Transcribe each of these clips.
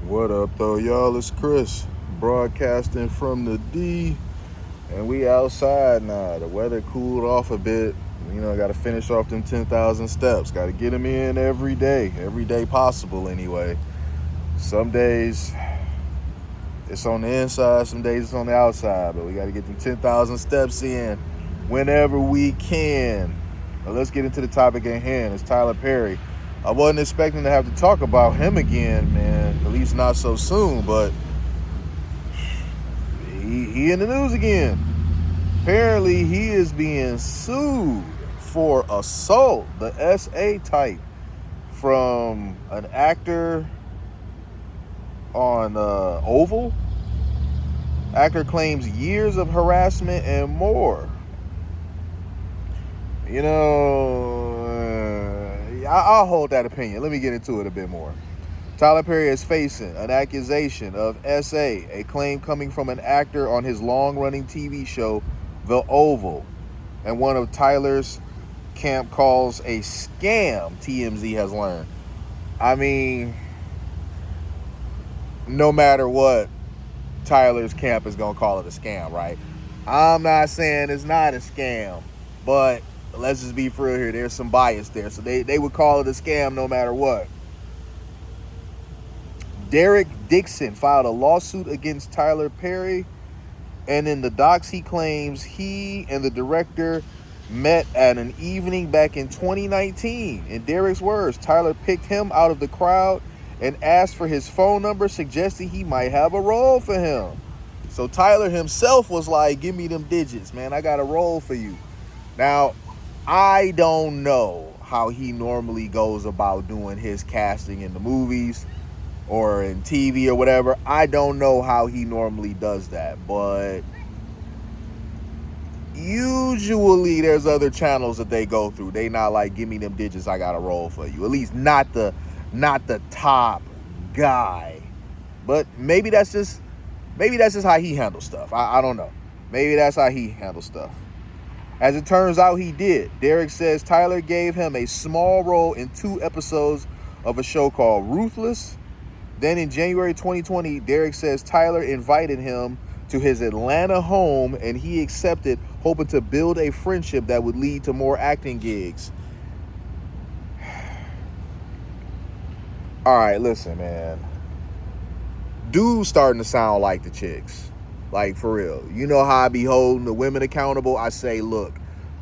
What up, though, y'all? It's Chris, broadcasting from the D, and we outside now. The weather cooled off a bit. Got to finish off them 10,000 steps. Got to get them in every day possible anyway. Some days it's on the inside, some days it's on the outside, but we got to get them 10,000 steps in whenever we can. Now let's get into the topic at hand. It's Tyler Perry. I wasn't expecting to have to talk about him again, man. At least not so soon, but he in the news again. Apparently, he is being sued for assault, the SA type, from an actor on Oval. Actor claims years of harassment and more. I'll hold that opinion. Let me get into it a bit more. Tyler Perry is facing an accusation of SA, a claim coming from an actor on his long-running TV show, The Oval, and one of Tyler's camp calls a scam, TMZ has learned. I mean, no matter what, Tyler's camp is going to call it a scam, right? I'm not saying it's not a scam, but let's just be for real here. There's some bias there. So they would call it a scam no matter what. Dixon filed a lawsuit against Tyler Perry, and in the docs he claims he and the director met at an evening back in 2019. In Derek's words, Tyler picked him out of the crowd and asked for his phone number, suggesting he might have a role for him. So Tyler himself was like, give me them digits, man. I got a role for you. Now, I don't know how he normally goes about doing his casting in the movies or in TV or whatever. I don't know how he normally does that, but usually there's other channels that they go through. They not like, give me them digits, I got a role for you. At least not the top guy. But maybe that's just how he handles stuff. I don't know. Maybe that's how he handles stuff. As it turns out, he did. Derek says Tyler gave him a small role in 2 episodes of a show called Ruthless. Then in January 2020, Derek says Tyler invited him to his Atlanta home and he accepted, hoping to build a friendship that would lead to more acting gigs. All right, listen, man. Dude's starting to sound like the chicks. Like, for real. You know how I be holding the women accountable? I say, look,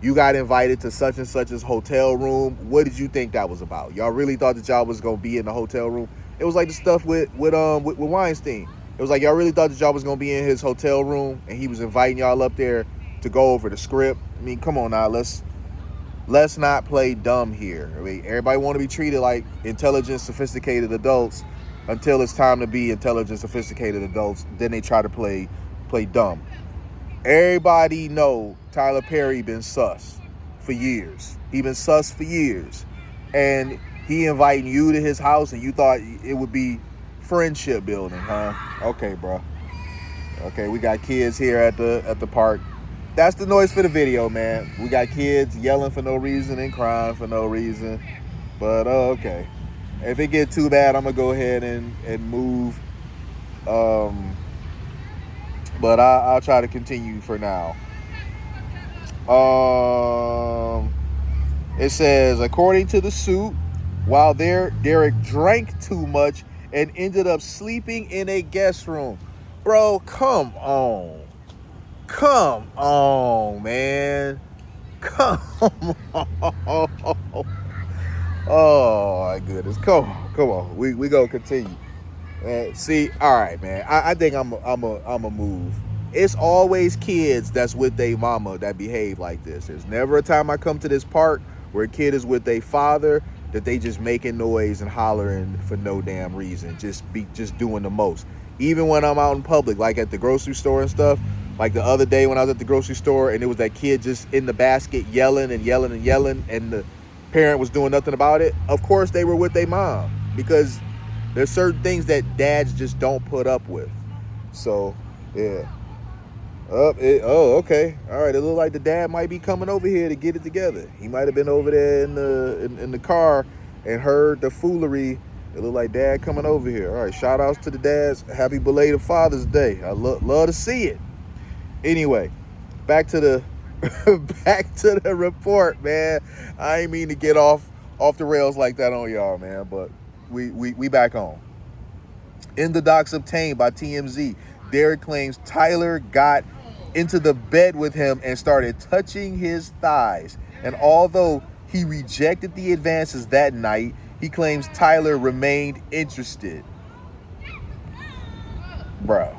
you got invited to such and such's hotel room. What did you think that was about? Y'all really thought that y'all was going to be in the hotel room? It was like the stuff with Weinstein. It was like y'all really thought that y'all was going to be in his hotel room and he was inviting y'all up there to go over the script. I mean, come on now. Let's not play dumb here. I mean, everybody want to be treated like intelligent, sophisticated adults until it's time to be intelligent, sophisticated adults. Then they try to play dumb. Everybody know Tyler Perry been sus for years. He been sus for years. And he inviting you to his house and you thought it would be friendship building, huh? Okay, bro. Okay, we got kids here at the park. That's the noise for the video, man. We got kids yelling for no reason and crying for no reason. But okay. If it get too bad, I'm gonna go ahead and move. But I'll try to continue for now. It says, according to the suit, while there, Derek drank too much and ended up sleeping in a guest room. Bro, come on. Come on, man. Come on. Oh, my goodness. Come on. We gonna continue. See, all right, man. I think I'm a move. It's always kids that's with their mama that behave like this. There's never a time I come to this park where a kid is with their father that they just making noise and hollering for no damn reason. Just doing the most. Even when I'm out in public, like at the grocery store and stuff. Like the other day when I was at the grocery store and it was that kid just in the basket yelling and the parent was doing nothing about it. Of course they were with their mom because there's certain things that dads just don't put up with. So, yeah. Okay. All right. It looked like the dad might be coming over here to get it together. He might have been over there in the car and heard the foolery It look like dad coming over here. All right, shout outs to the dads. Happy belated Father's Day. I love to see it. Anyway, back to the back to the report, man. I ain't mean to get off the rails like that on y'all, man, but we back on. In the docs obtained by TMZ, Derek claims Tyler got into the bed with him and started touching his thighs. And although he rejected the advances that night, he claims Tyler remained interested. Bro.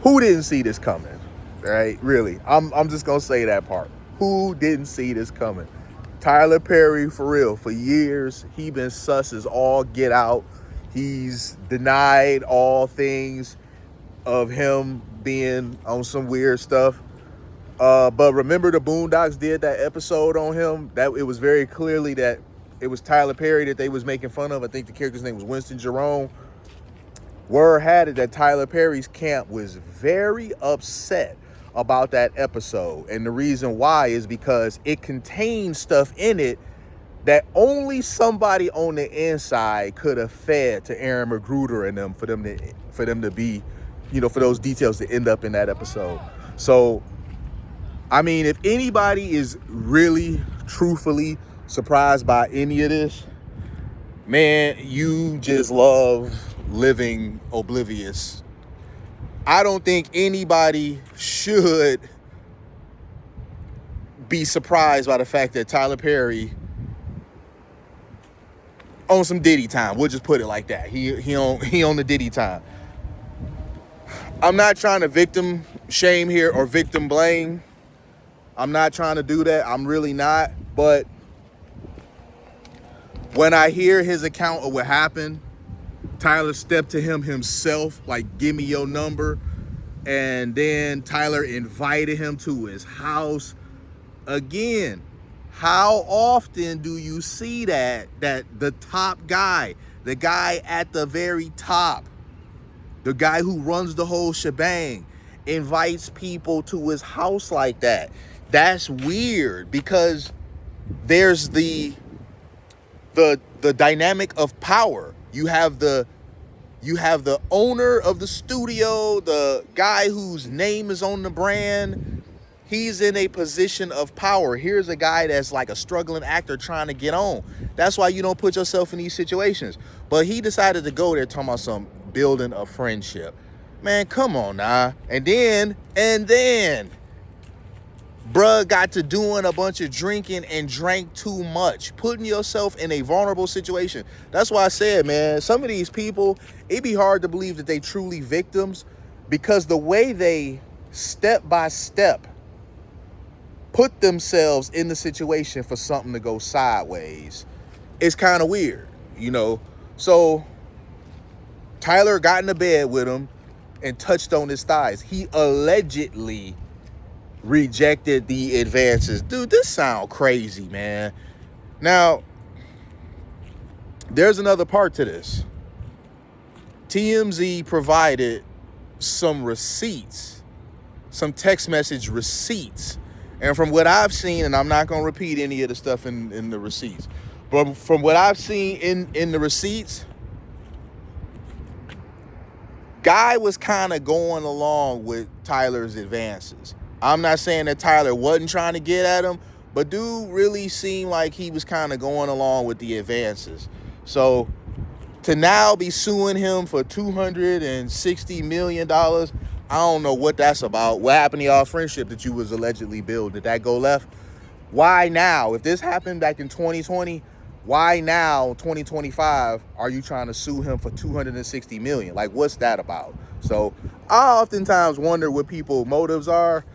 Who didn't see this coming? Right? Really. I'm just gonna say that part. Who didn't see this coming? Tyler Perry, for real, for years, he been sus as all get out. He's denied all things of him being on some weird stuff. But remember the Boondocks did that episode on him? That it was very clearly that it was Tyler Perry that they was making fun of. I think the character's name was Winston Jerome. Word had it that Tyler Perry's camp was very upset about that episode. And the reason why is because it contained stuff in it that only somebody on the inside could have fed to Aaron McGruder and them for them to be, for those details to end up in that episode. So, I mean, if anybody is really, truthfully surprised by any of this, man, you just love living oblivious. I don't think anybody should be surprised by the fact that Tyler Perry on some Diddy time. We'll just put it like that. He on the Diddy time. I'm not trying to victim shame here or victim blame. I'm not trying to do that. I'm really not. But when I hear his account of what happened, Tyler stepped to him himself, like, give me your number. And then Tyler invited him to his house. Again, how often do you see that the top guy, the guy at the very top, the guy who runs the whole shebang, invites people to his house like that? That's weird, because there's the dynamic of power. You have the owner of the studio, the guy whose name is on the brand. He's in a position of power. Here's a guy that's like a struggling actor trying to get on. That's why you don't put yourself in these situations. But he decided to go there talking about some building a friendship. Man, come on now. And then bruh got to doing a bunch of drinking and drank too much, putting yourself in a vulnerable situation. That's why I said, man, some of these people, it'd be hard to believe that they truly victims, because the way they step by step put themselves in the situation for something to go sideways is kind of weird, So Tyler got in the bed with him and touched on his thighs. He allegedly rejected the advances. Dude, this sound crazy, man. Now, there's another part to this. TMZ provided some receipts, some text message receipts. And from what I've seen, and I'm not going to repeat any of the stuff in the receipts, but from what I've seen in the receipts, guy was kind of going along with Tyler's advances. I'm not saying that Tyler wasn't trying to get at him, but dude really seemed like he was kind of going along with the advances. So to now be suing him for $260 million, I don't know what that's about. What happened to y'all friendship that you was allegedly building? Did that go left? Why now? If this happened back in 2020, why now, 2025, are you trying to sue him for $260 million? Like, what's that about? So I oftentimes wonder what people's motives are.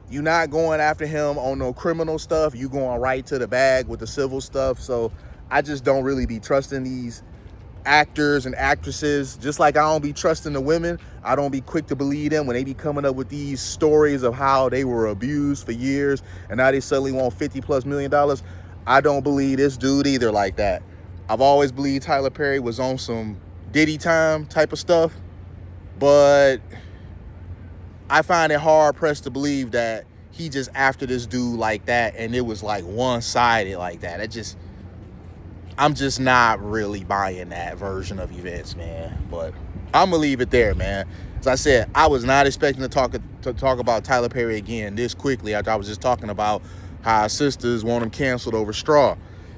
You're not going after him on no criminal stuff. You going right to the bag with the civil stuff. So I just don't really be trusting these actors and actresses. Just like I don't be trusting the women. I don't be quick to believe them when they be coming up with these stories of how they were abused for years and now they suddenly want $50+ million. I don't believe this dude either like that. I've always believed Tyler Perry was on some Diddy time type of stuff, but I find it hard pressed to believe that he just after this dude like that, and it was like one-sided like that. I'm just not really buying that version of events, man. But I'm gonna leave it there, man. As I said, I was not expecting to talk about Tyler Perry again this quickly after I was just talking about how our sisters want him canceled over straw.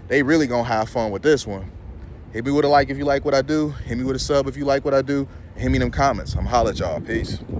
They really gonna have fun with this one. Hit me with a like if you like what I do. Hit me with a sub if you like what I do. Hit me in them comments. I'm holla at y'all. Peace.